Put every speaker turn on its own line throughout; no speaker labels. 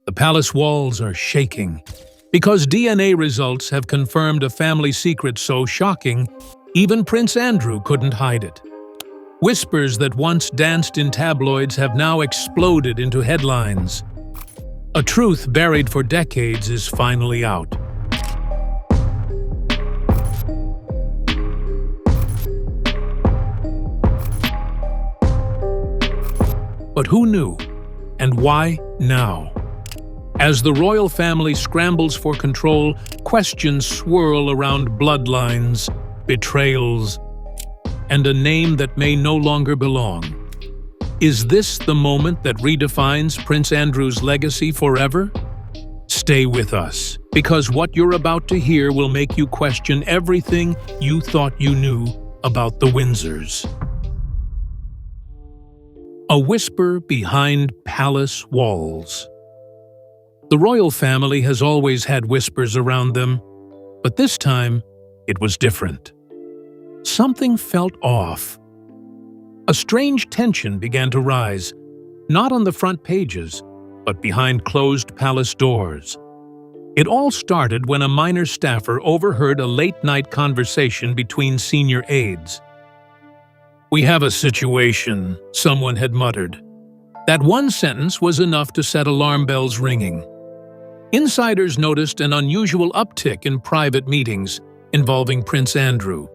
The palace walls are shaking because DNA results have confirmed a family secret so shocking, even Prince Andrew couldn't hide it. Whispers that once danced in tabloids have now exploded into headlines. A truth buried for decades is finally out. But who knew? And why now? As the royal family scrambles for control, questions swirl around bloodlines, betrayals, and a name that may no longer belong. Is this the moment that redefines Prince Andrew's legacy forever? Stay with us, because what you're about to hear will make you question everything you thought you knew about the Windsors. A whisper behind palace walls. The royal family has always had whispers around them, but this time it was different. Something felt off. A strange tension began to rise, not on the front pages, but behind closed palace doors. It all started when a minor staffer overheard a late-night conversation between senior aides. "We have a situation," someone had muttered. That one sentence was enough to set alarm bells ringing. Insiders noticed an unusual uptick in private meetings involving Prince Andrew.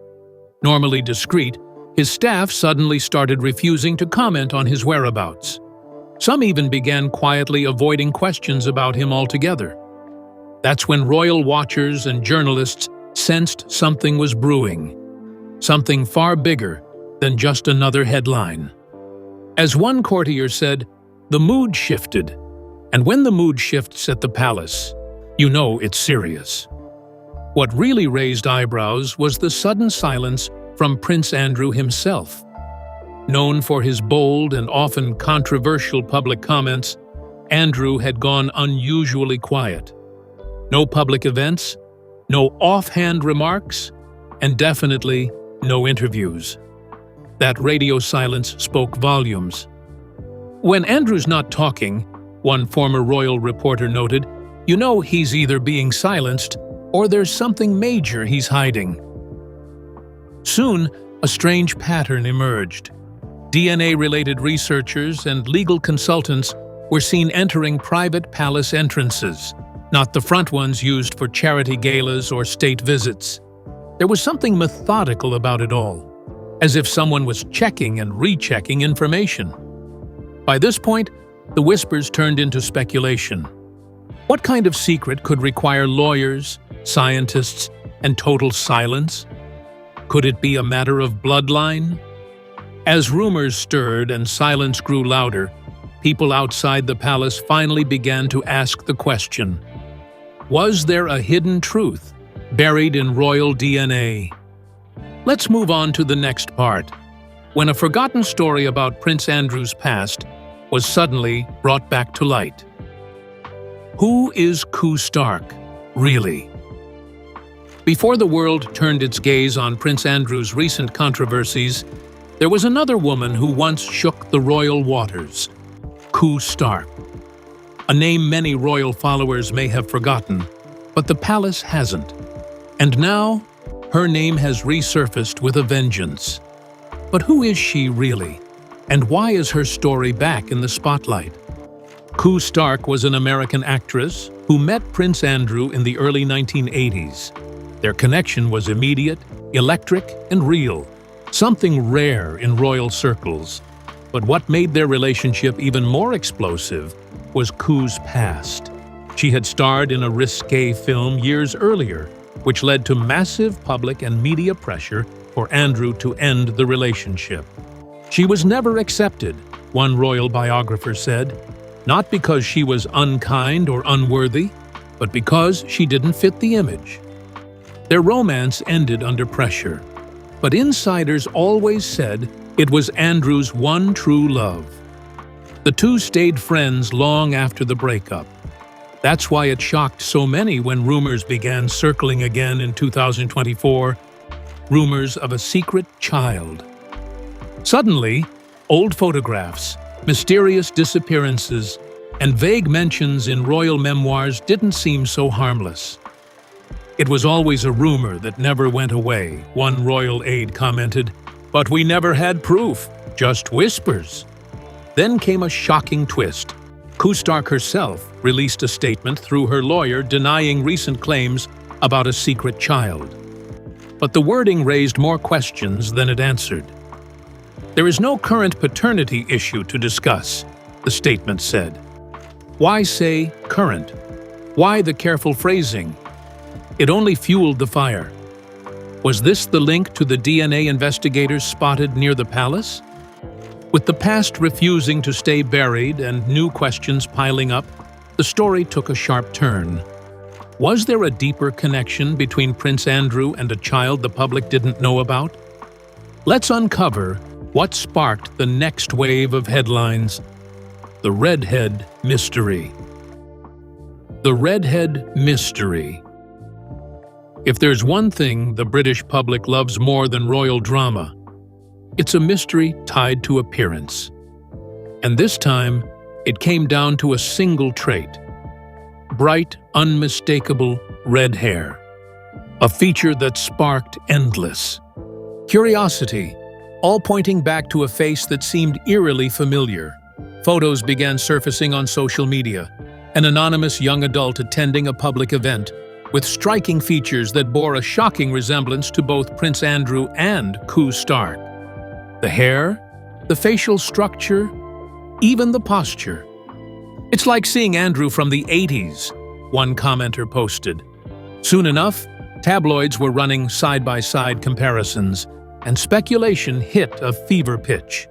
Normally discreet, his staff suddenly started refusing to comment on his whereabouts. Some even began quietly avoiding questions about him altogether. That's when royal watchers and journalists sensed something was brewing, something far bigger than just another headline. As one courtier said, the mood shifted, and when the mood shifts at the palace, you know it's serious. What really raised eyebrows was the sudden silence from Prince Andrew himself. Known for his bold and often controversial public comments, Andrew had gone unusually quiet. No public events, no offhand remarks, and definitely no interviews. That radio silence spoke volumes. When Andrew's not talking, one former royal reporter noted, you know he's either being silenced or there's something major he's hiding. Soon, a strange pattern emerged. DNA-related researchers and legal consultants were seen entering private palace entrances, not the front ones used for charity galas or state visits. There was something methodical about it all, as if someone was checking and rechecking information. By this point, the whispers turned into speculation. What kind of secret could require lawyers, scientists, and total silence? Could it be a matter of bloodline? As rumors stirred and silence grew louder, people outside the palace finally began to ask the question: was there a hidden truth buried in royal DNA? Let's move on to the next part, when a forgotten story about Prince Andrew's past was suddenly brought back to light. Who is Koo Stark, really? Before the world turned its gaze on Prince Andrew's recent controversies, there was another woman who once shook the royal waters: Koo Stark. A name many royal followers may have forgotten, but the palace hasn't. And now, her name has resurfaced with a vengeance. But who is she really? And why is her story back in the spotlight? Koo Stark was an American actress who met Prince Andrew in the early 1980s. Their connection was immediate, electric, and real, something rare in royal circles. But what made their relationship even more explosive was Koo's past. She had starred in a risque film years earlier, which led to massive public and media pressure for Andrew to end the relationship. She was never accepted, one royal biographer said, not because she was unkind or unworthy, but because she didn't fit the image. Their romance ended under pressure, but insiders always said it was Andrew's one true love. The two stayed friends long after the breakup. That's why it shocked so many when rumors began circling again in 2024, rumors of a secret child. Suddenly, old photographs, mysterious disappearances, and vague mentions in royal memoirs didn't seem so harmless. "It was always a rumor that never went away," one royal aide commented, "but we never had proof, just whispers." Then came a shocking twist. Stark herself released a statement through her lawyer denying recent claims about a secret child. But the wording raised more questions than it answered. "There is no current paternity issue to discuss," the statement said. Why say current? Why the careful phrasing? It only fueled the fire. Was this the link to the DNA investigators spotted near the palace? With the past refusing to stay buried and new questions piling up, the story took a sharp turn. Was there a deeper connection between Prince Andrew and a child the public didn't know about? Let's uncover what sparked the next wave of headlines: the Redhead Mystery. The Redhead Mystery. If there's one thing the British public loves more than royal drama, it's a mystery tied to appearance. And this time, it came down to a single trait: bright, unmistakable red hair. A feature that sparked endless curiosity, all pointing back to a face that seemed eerily familiar. Photos began surfacing on social media, an anonymous young adult attending a public event, with striking features that bore a shocking resemblance to both Prince Andrew and Stark. The hair, the facial structure, even the posture. "It's like seeing Andrew from the 80s, one commenter posted. Soon enough, tabloids were running side-by-side comparisons, and speculation hit a fever pitch.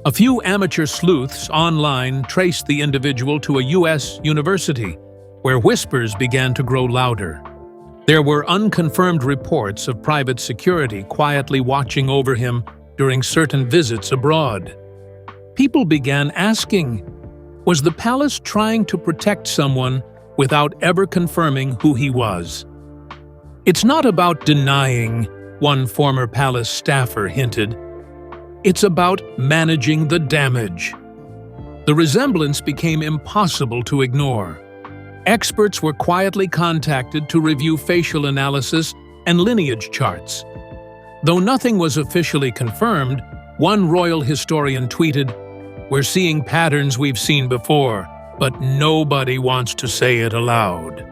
A few amateur sleuths online traced the individual to a U.S. university, where whispers began to grow louder. There were unconfirmed reports of private security quietly watching over him during certain visits abroad. People began asking, was the palace trying to protect someone without ever confirming who he was? "It's not about denying," one former palace staffer hinted. "It's about managing the damage." The resemblance became impossible to ignore. Experts were quietly contacted to review facial analysis and lineage charts. Though nothing was officially confirmed, one royal historian tweeted, "We're seeing patterns we've seen before, but nobody wants to say it aloud."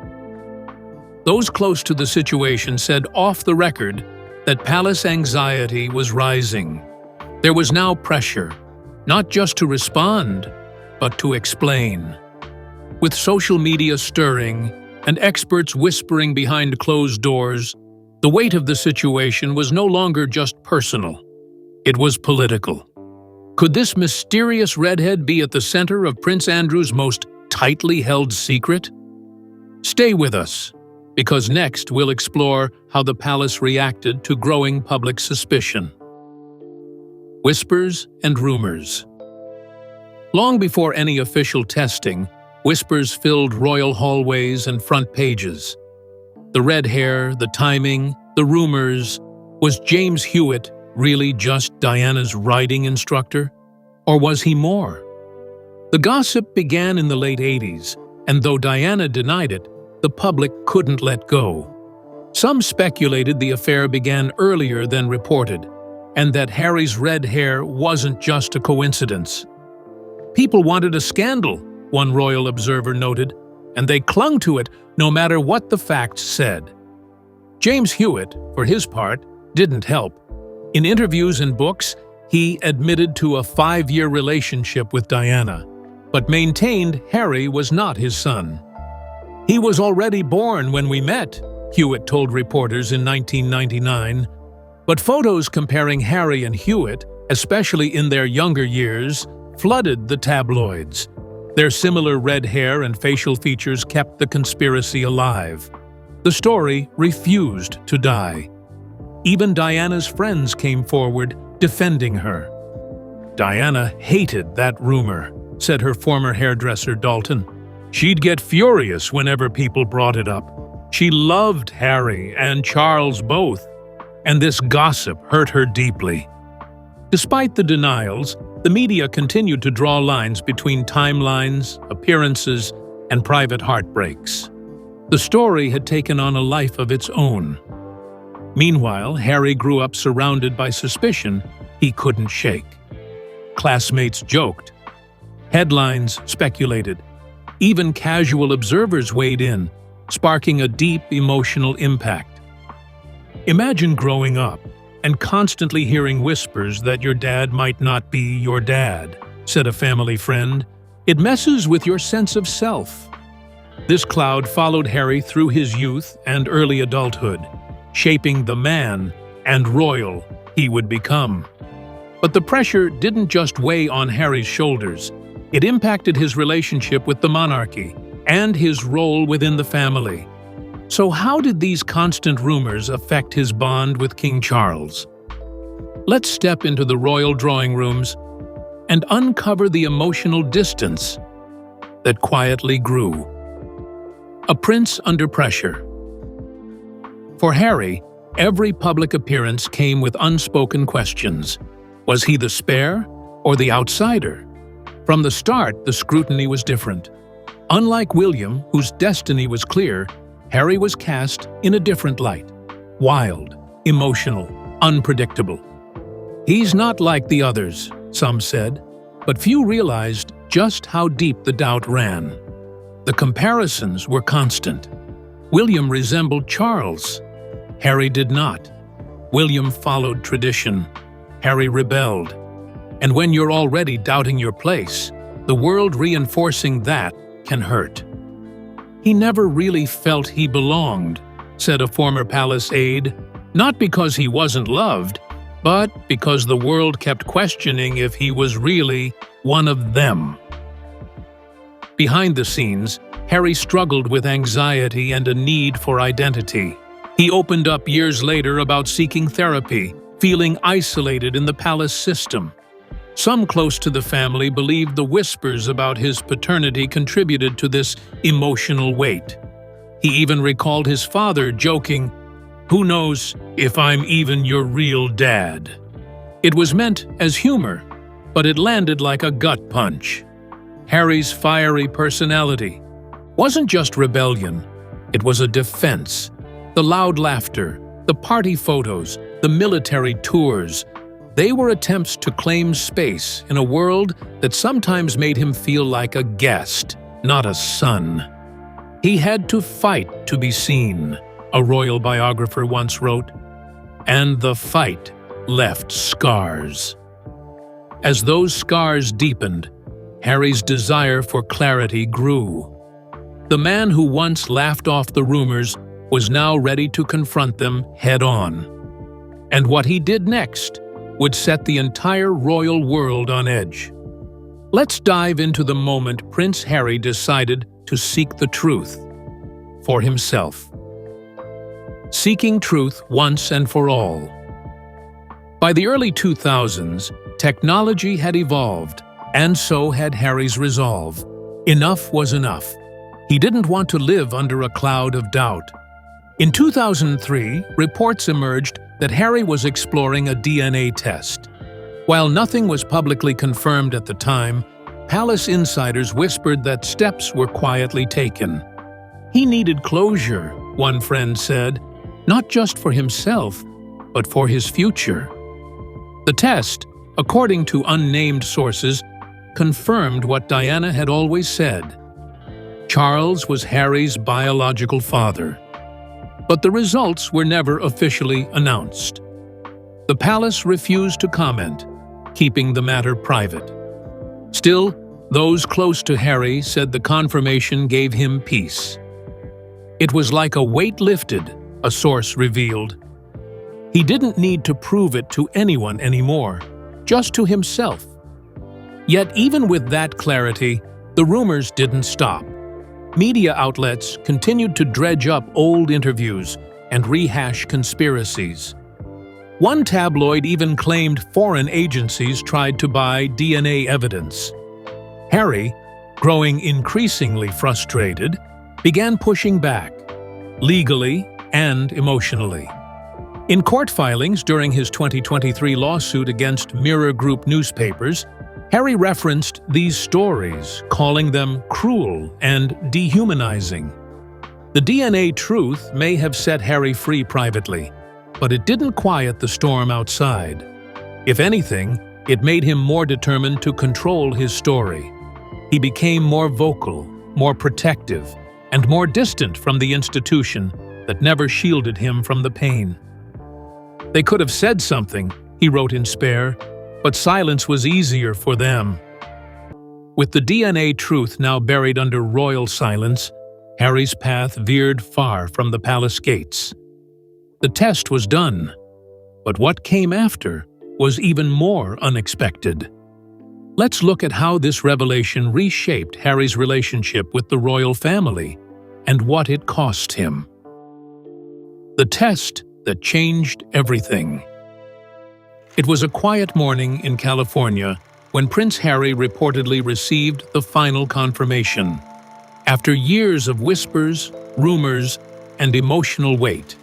Those close to the situation said off the record that palace anxiety was rising. There was now pressure, not just to respond, but to explain. With social media stirring and experts whispering behind closed doors, the weight of the situation was no longer just personal. It was political. Could this mysterious redhead be at the center of Prince Andrew's most tightly held secret? Stay with us, because next we'll explore how the palace reacted to growing public suspicion. Whispers and rumors. Long before any official testing, whispers filled royal hallways and front pages. The red hair, the timing, the rumors. Was James Hewitt really just Diana's riding instructor? Or was he more? The gossip began in the late 80s, and though Diana denied it, the public couldn't let go. Some speculated the affair began earlier than reported, and that Harry's red hair wasn't just a coincidence. People wanted a scandal, one royal observer noted, and they clung to it no matter what the facts said. James Hewitt, for his part, didn't help. In interviews and books, he admitted to a 5-year relationship with Diana, but maintained Harry was not his son. "He was already born when we met," Hewitt told reporters in 1999. But photos comparing Harry and Hewitt, especially in their younger years, flooded the tabloids. Their similar red hair and facial features kept the conspiracy alive. The story refused to die. Even Diana's friends came forward, defending her. "Diana hated that rumor," said her former hairdresser Dalton. "She'd get furious whenever people brought it up. She loved Harry and Charles both, and this gossip hurt her deeply." Despite the denials, The media continued to draw lines between timelines, appearances, and private heartbreaks. The story had taken on a life of its own. Meanwhile, Harry grew up surrounded by suspicion he couldn't shake. Classmates joked. Headlines speculated. Even casual observers weighed in, sparking a deep emotional impact. Imagine growing up and constantly hearing whispers that your dad might not be your dad, said a family friend. It messes with your sense of self. This cloud followed Harry through his youth and early adulthood, shaping the man and royal he would become. But the pressure didn't just weigh on Harry's shoulders. It impacted his relationship with the monarchy and his role within the family. So how did these constant rumors affect his bond with King Charles? Let's step into the royal drawing rooms and uncover the emotional distance that quietly grew. A prince under pressure. For Harry, every public appearance came with unspoken questions. Was he the spare or the outsider? From the start, the scrutiny was different. Unlike William, whose destiny was clear, Harry was cast in a different light. Wild, emotional, unpredictable. He's not like the others, some said, but few realized just how deep the doubt ran. The comparisons were constant. William resembled Charles. Harry did not. William followed tradition. Harry rebelled. And when you're already doubting your place, the world reinforcing that can hurt. He never really felt he belonged, said a former palace aide, not because he wasn't loved, but because the world kept questioning if he was really one of them. Behind the scenes, Harry struggled with anxiety and a need for identity. He opened up years later about seeking therapy, feeling isolated in the palace system. Some close to the family believed the whispers about his paternity contributed to this emotional weight. He even recalled his father joking, "Who knows if I'm even your real dad?" It was meant as humor, but it landed like a gut punch. Harry's fiery personality wasn't just rebellion, it was a defense. The loud laughter, the party photos, the military tours, they were attempts to claim space in a world that sometimes made him feel like a guest, not a son. He had to fight to be seen, a royal biographer once wrote, and the fight left scars. As those scars deepened, Harry's desire for clarity grew. The man who once laughed off the rumors was now ready to confront them head-on. And what he did next would set the entire royal world on edge. Let's dive into the moment Prince Harry decided to seek the truth for himself. Seeking truth once and for all. By the early 2000s, technology had evolved, and so had Harry's resolve. Enough was enough. He didn't want to live under a cloud of doubt. In 2003, reports emerged that Harry was exploring a DNA test. While nothing was publicly confirmed at the time, palace insiders whispered that steps were quietly taken. He needed closure, one friend said, not just for himself, but for his future. The test, according to unnamed sources, confirmed what Diana had always said. Charles was Harry's biological father. But the results were never officially announced. The palace refused to comment, keeping the matter private. Still, those close to Harry said the confirmation gave him peace. It was like a weight lifted, a source revealed. He didn't need to prove it to anyone anymore, just to himself. Yet even with that clarity, the rumors didn't stop. Media outlets continued to dredge up old interviews and rehash conspiracies. One tabloid even claimed foreign agencies tried to buy DNA evidence. Harry, growing increasingly frustrated, began pushing back, legally and emotionally. In court filings during his 2023 lawsuit against Mirror Group newspapers, Harry referenced these stories, calling them cruel and dehumanizing. The DNA truth may have set Harry free privately, but it didn't quiet the storm outside. If anything, it made him more determined to control his story. He became more vocal, more protective, and more distant from the institution that never shielded him from the pain. They could have said something, he wrote in spare, but silence was easier for them. With the DNA truth now buried under royal silence, Harry's path veered far from the palace gates. The test was done, but what came after was even more unexpected. Let's look at how this revelation reshaped Harry's relationship with the royal family and what it cost him. The test that changed everything. It was a quiet morning in California when Prince Harry reportedly received the final confirmation. After years of whispers, rumors, and emotional weight,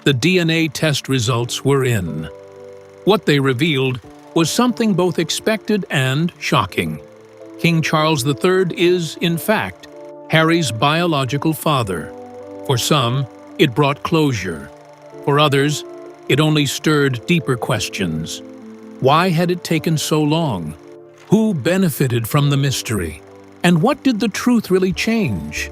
the DNA test results were in. What they revealed was something both expected and shocking. King Charles III is, in fact, Harry's biological father. For some, it brought closure. For others, it only stirred deeper questions. Why had it taken so long? Who benefited from the mystery? And what did the truth really change?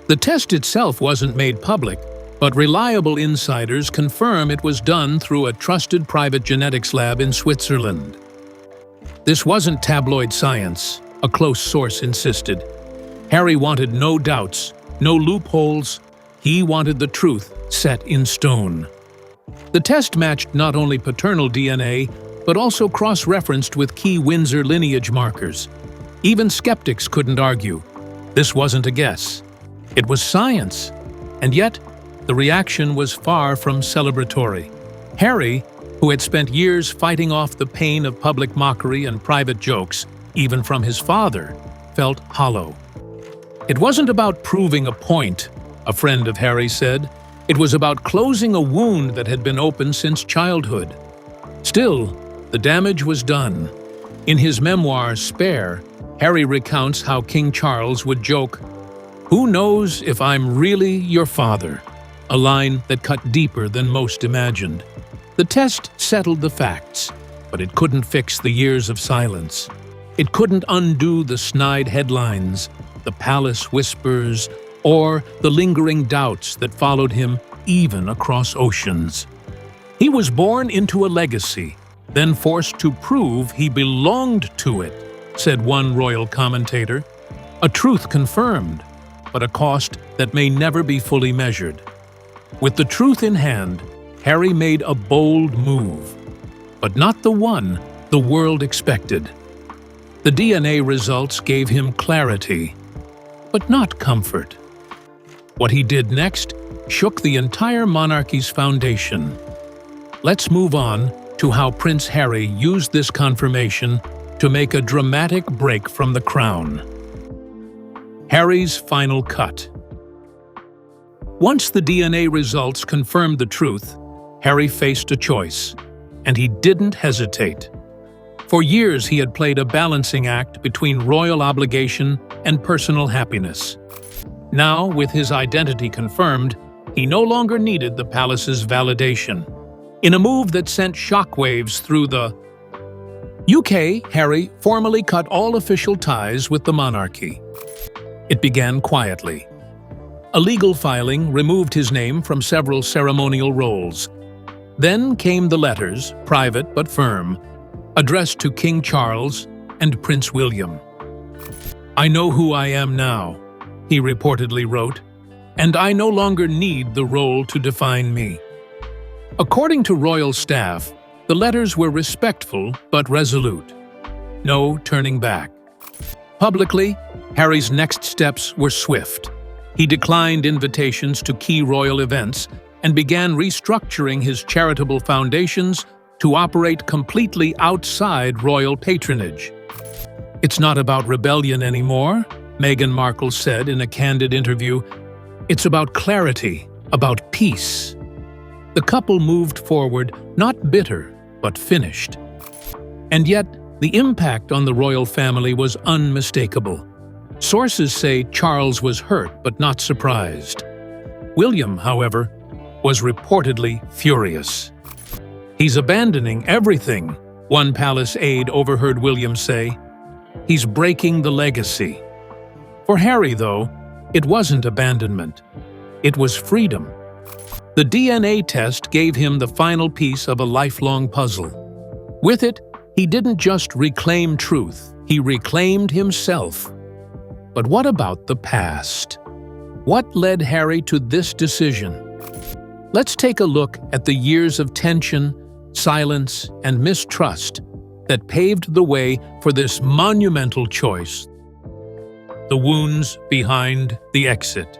The test itself wasn't made public, but reliable insiders confirm it was done through a trusted private genetics lab in Switzerland. This wasn't tabloid science, a close source insisted. Harry wanted no doubts, no loopholes. He wanted the truth set in stone. The test matched not only paternal DNA, but also cross-referenced with key Windsor lineage markers. Even skeptics couldn't argue. This wasn't a guess. It was science. And yet, the reaction was far from celebratory. Harry, who had spent years fighting off the pain of public mockery and private jokes, even from his father, felt hollow. It wasn't about proving a point, a friend of Harry said. It was about closing a wound that had been open since childhood. Still, the damage was done. In his memoir, Spare, Harry recounts how King Charles would joke, "Who knows if I'm really your father?" A line that cut deeper than most imagined. The test settled the facts, but it couldn't fix the years of silence. It couldn't undo the snide headlines, the palace whispers, or the lingering doubts that followed him even across oceans. He was born into a legacy, then forced to prove he belonged to it, said one royal commentator. A truth confirmed, but a cost that may never be fully measured. With the truth in hand, Harry made a bold move, but not the one the world expected. The DNA results gave him clarity, but not comfort. What he did next shook the entire monarchy's foundation. Let's move on to how Prince Harry used this confirmation to make a dramatic break from the crown. Harry's final cut. Once the DNA results confirmed the truth, Harry faced a choice, and he didn't hesitate. For years he had played a balancing act between royal obligation and personal happiness. Now, with his identity confirmed, he no longer needed the palace's validation. In a move that sent shockwaves through the UK, Harry formally cut all official ties with the monarchy. It began quietly. A legal filing removed his name from several ceremonial roles. Then came the letters, private but firm, addressed to King Charles and Prince William. "I know who I am now," he reportedly wrote, "and I no longer need the role to define me." According to royal staff, the letters were respectful but resolute. No turning back. Publicly, Harry's next steps were swift. He declined invitations to key royal events and began restructuring his charitable foundations to operate completely outside royal patronage. "It's not about rebellion anymore," Meghan Markle said in a candid interview. "It's about clarity, about peace." The couple moved forward, not bitter, but finished. And yet, The impact on the royal family was unmistakable. Sources say Charles was hurt but not surprised. William, however, was reportedly furious. "He's abandoning everything," one palace aide overheard William say. "He's breaking the legacy." For Harry, though, it wasn't abandonment. It was freedom. The DNA test gave him the final piece of a lifelong puzzle. With it, he didn't just reclaim truth, he reclaimed himself. But what about the past? What led Harry to this decision? Let's take a look at the years of tension, silence, and mistrust that paved the way for this monumental choice. The wounds behind the exit.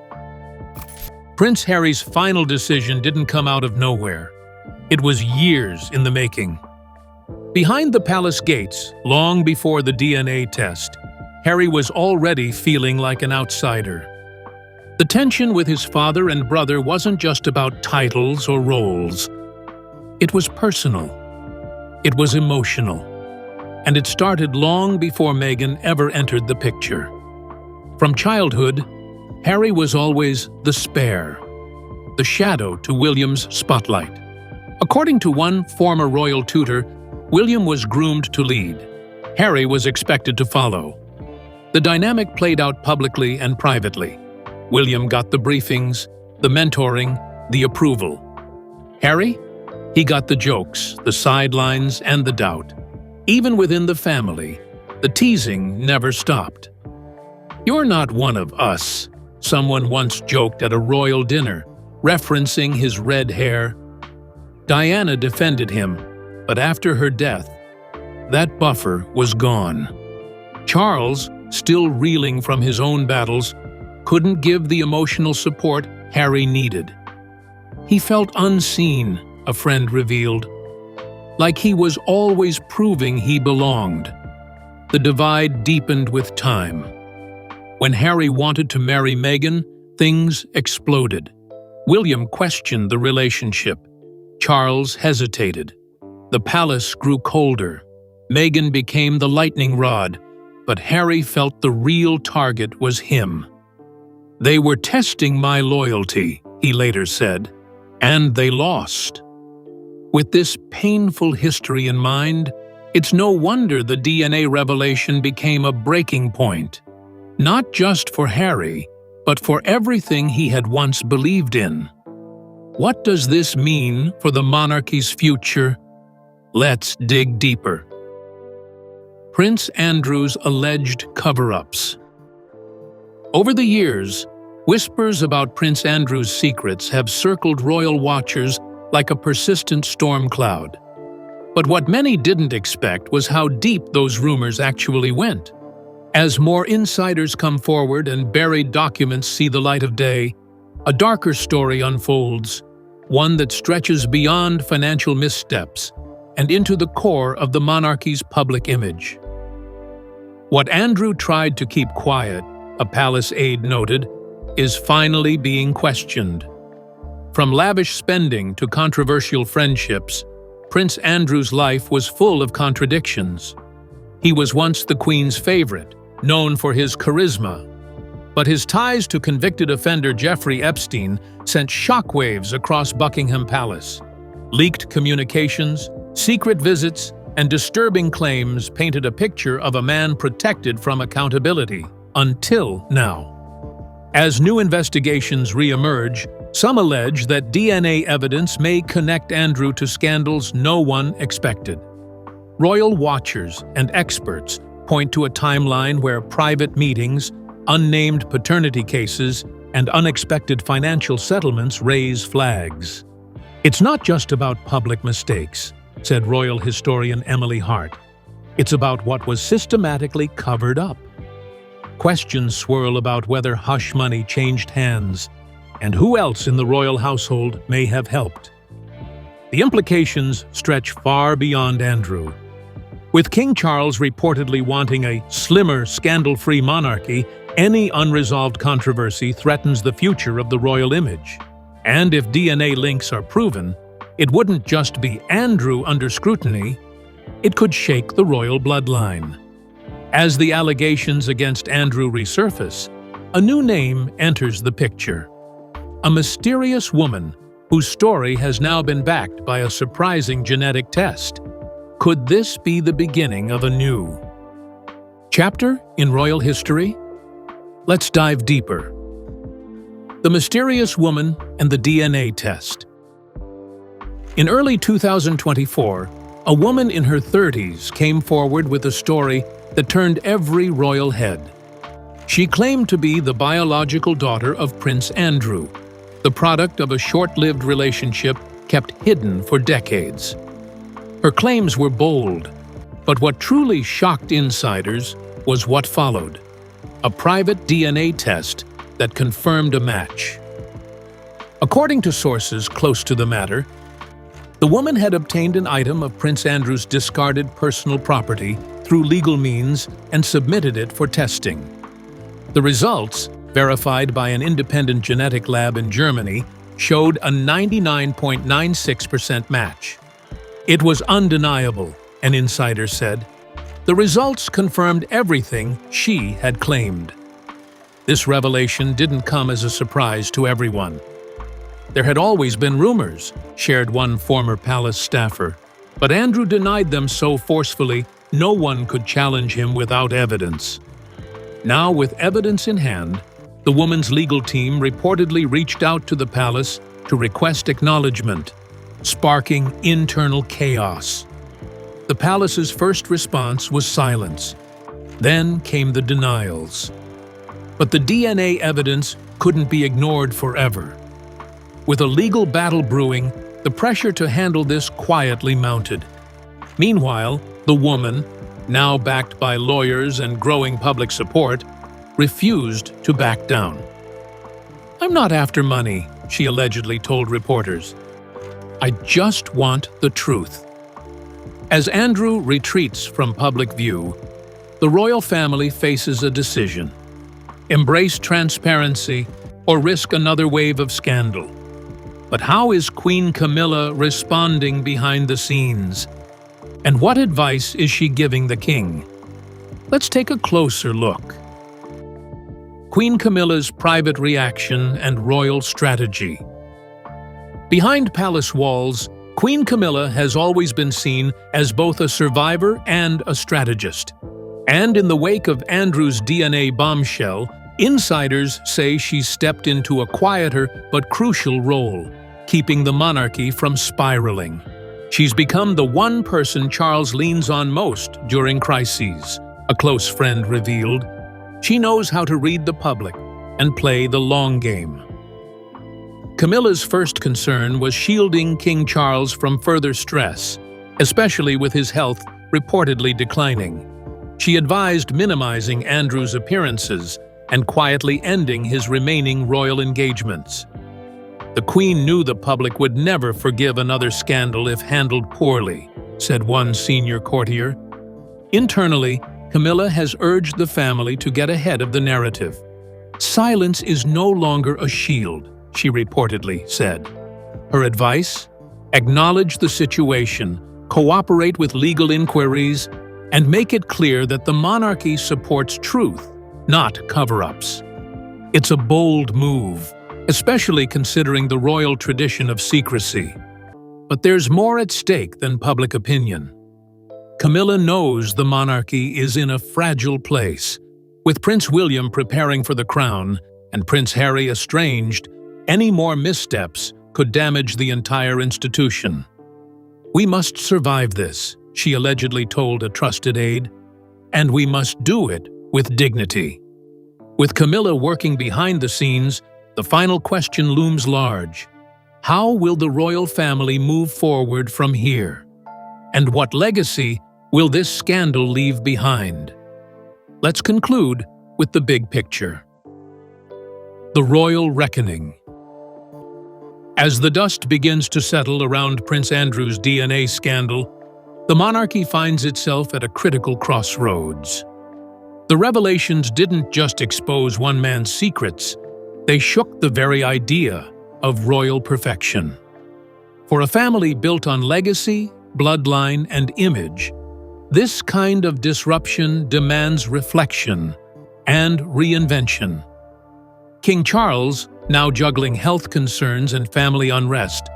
Prince Harry's final decision didn't come out of nowhere. It was years in the making. Behind the palace gates, long before the DNA test, Harry was already feeling like an outsider. The tension with his father and brother wasn't just about titles or roles. It was personal. It was emotional. And it started long before Meghan ever entered the picture. From childhood, Harry was always the spare, the shadow to William's spotlight. According to one former royal tutor, William was groomed to lead. Harry was expected to follow. The dynamic played out publicly and privately. William got the briefings, the mentoring, the approval. Harry? He got the jokes, the sidelines, and the doubt. Even within the family, the teasing never stopped. "You're not one of us," someone once joked at a royal dinner, referencing his red hair. Diana defended him, but after her death, that buffer was gone. Charles, still reeling from his own battles, couldn't give the emotional support Harry needed. He felt unseen, a friend revealed, like he was always proving he belonged. The divide deepened with time. When Harry wanted to marry Meghan, things exploded. William questioned the relationship. Charles hesitated. The palace grew colder. Meghan became the lightning rod, but Harry felt the real target was him. "They were testing my loyalty," he later said, "and they lost." With this painful history in mind, it's no wonder the DNA revelation became a breaking point. Not just for Harry, but for everything he had once believed in. What does this mean for the monarchy's future? Let's dig deeper. Prince Andrew's alleged cover-ups. Over the years, whispers about Prince Andrew's secrets have circled royal watchers like a persistent storm cloud. But what many didn't expect was how deep those rumors actually went. As more insiders come forward and buried documents see the light of day, a darker story unfolds, one that stretches beyond financial missteps and into the core of the monarchy's public image. What Andrew tried to keep quiet, a palace aide noted, is finally being questioned. From lavish spending to controversial friendships, Prince Andrew's life was full of contradictions. He was once the Queen's favorite, known for his charisma. But his ties to convicted offender Jeffrey Epstein sent shockwaves across Buckingham Palace. Leaked communications, secret visits, and disturbing claims painted a picture of a man protected from accountability, until now. As new investigations re-emerge, some allege that DNA evidence may connect Andrew to scandals no one expected. Royal watchers and experts point to a timeline where private meetings, unnamed paternity cases, and unexpected financial settlements raise flags. "It's not just about public mistakes," said royal historian Emily Hart. "It's about what was systematically covered up." Questions swirl about whether hush money changed hands, and who else in the royal household may have helped. The implications stretch far beyond Andrew. With King Charles reportedly wanting a slimmer, scandal-free monarchy, any unresolved controversy threatens the future of the royal image. And if DNA links are proven, it wouldn't just be Andrew under scrutiny, It could shake the royal bloodline. As the allegations against Andrew resurface, a new name enters the picture. A mysterious woman whose story has now been backed by a surprising genetic test. Could this be the beginning of a new chapter in royal history? Let's dive deeper. The mysterious woman and the DNA test. In early 2024, a woman in her 30s came forward with a story that turned every royal head. She claimed to be the biological daughter of Prince Andrew, the product of a short-lived relationship kept hidden for decades. Her claims were bold, but what truly shocked insiders was what followed: a private DNA test that confirmed a match. According to sources close to the matter, the woman had obtained an item of Prince Andrew's discarded personal property through legal means and submitted it for testing. The results, verified by an independent genetic lab in Germany, showed a 99.96% match. It was undeniable, an insider said. The results confirmed everything she had claimed. This revelation didn't come as a surprise to everyone. There had always been rumors, shared one former palace staffer, but Andrew denied them so forcefully no one could challenge him without evidence. Now, with evidence in hand, the woman's legal team reportedly reached out to the palace to request acknowledgement, sparking internal chaos. The palace's first response was silence. Then came the denials. But the DNA evidence couldn't be ignored forever. With a legal battle brewing, the pressure to handle this quietly mounted. Meanwhile, the woman, now backed by lawyers and growing public support, refused to back down. "I'm not after money," she allegedly told reporters. "I just want the truth." As Andrew retreats from public view, the royal family faces a decision: embrace transparency or risk another wave of scandal. But how is Queen Camilla responding behind the scenes? And what advice is she giving the king? Let's take a closer look. Queen Camilla's private reaction and royal strategy. Behind palace walls, Queen Camilla has always been seen as both a survivor and a strategist. And in the wake of Andrew's DNA bombshell, insiders say she's stepped into a quieter but crucial role, keeping the monarchy from spiraling. She's become the one person Charles leans on most during crises, a close friend revealed. She knows how to read the public and play the long game. Camilla's first concern was shielding King Charles from further stress, especially with his health reportedly declining. She advised minimizing Andrew's appearances and quietly ending his remaining royal engagements. The Queen knew the public would never forgive another scandal if handled poorly, said one senior courtier. Internally, Camilla has urged the family to get ahead of the narrative. "Silence is no longer a shield," she reportedly said. Her advice? Acknowledge the situation, cooperate with legal inquiries, and make it clear that the monarchy supports truth, not cover-ups. It's a bold move, especially considering the royal tradition of secrecy. But there's more at stake than public opinion. Camilla knows the monarchy is in a fragile place. With Prince William preparing for the crown and Prince Harry estranged, any more missteps could damage the entire institution. "We must survive this," she allegedly told a trusted aide, "and we must do it with dignity." With Camilla working behind the scenes, the final question looms large. How will the royal family move forward from here? And what legacy will this scandal leave behind? Let's conclude with the big picture. The royal reckoning. As the dust begins to settle around Prince Andrew's DNA scandal, the monarchy finds itself at a critical crossroads. The revelations didn't just expose one man's secrets, they shook the very idea of royal perfection. For a family built on legacy, bloodline, and image, This kind of disruption demands reflection and reinvention. King Charles, now juggling health concerns and family unrest,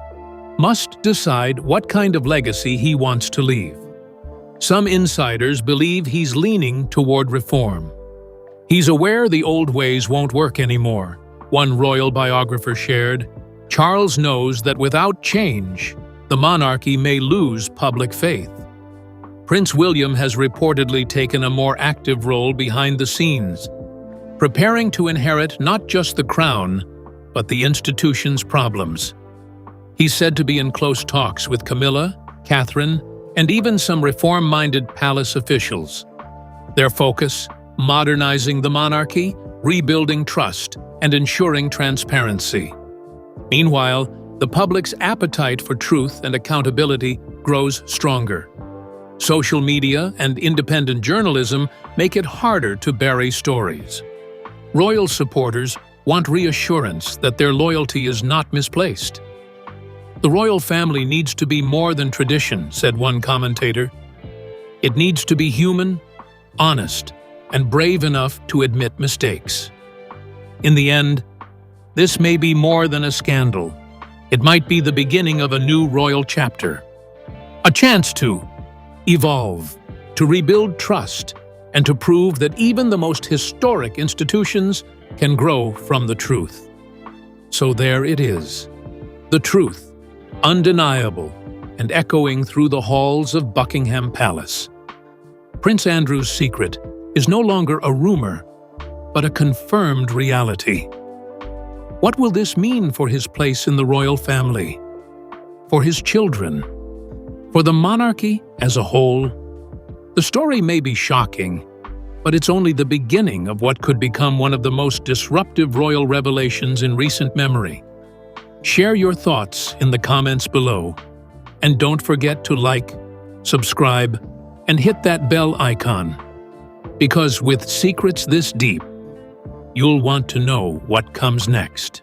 must decide what kind of legacy he wants to leave. Some insiders believe he's leaning toward reform. He's aware the old ways won't work anymore. One royal biographer shared, "Charles knows that without change, the monarchy may lose public faith." Prince William has reportedly taken a more active role behind the scenes, preparing to inherit not just the crown, but the institution's problems. He's said to be in close talks with Camilla, Catherine, and even some reform-minded palace officials. Their focus: modernizing the monarchy, rebuilding trust, and ensuring transparency. Meanwhile, the public's appetite for truth and accountability grows stronger. Social media and independent journalism make it harder to bury stories. Royal supporters want reassurance that their loyalty is not misplaced. "The royal family needs to be more than tradition," said one commentator. "It needs to be human, honest, and brave enough to admit mistakes." In the end, this may be more than a scandal. It might be the beginning of a new royal chapter. A chance to evolve, to rebuild trust, and to prove that even the most historic institutions can grow from the truth. So there it is, the truth, undeniable and echoing through the halls of Buckingham Palace. Prince Andrew's secret is no longer a rumor, but a confirmed reality. What will this mean for his place in the royal family? For his children? For the monarchy as a whole? The story may be shocking, but it's only the beginning of what could become one of the most disruptive royal revelations in recent memory. Share your thoughts in the comments below, and don't forget to like, subscribe, and hit that bell icon. Because with secrets this deep, you'll want to know what comes next.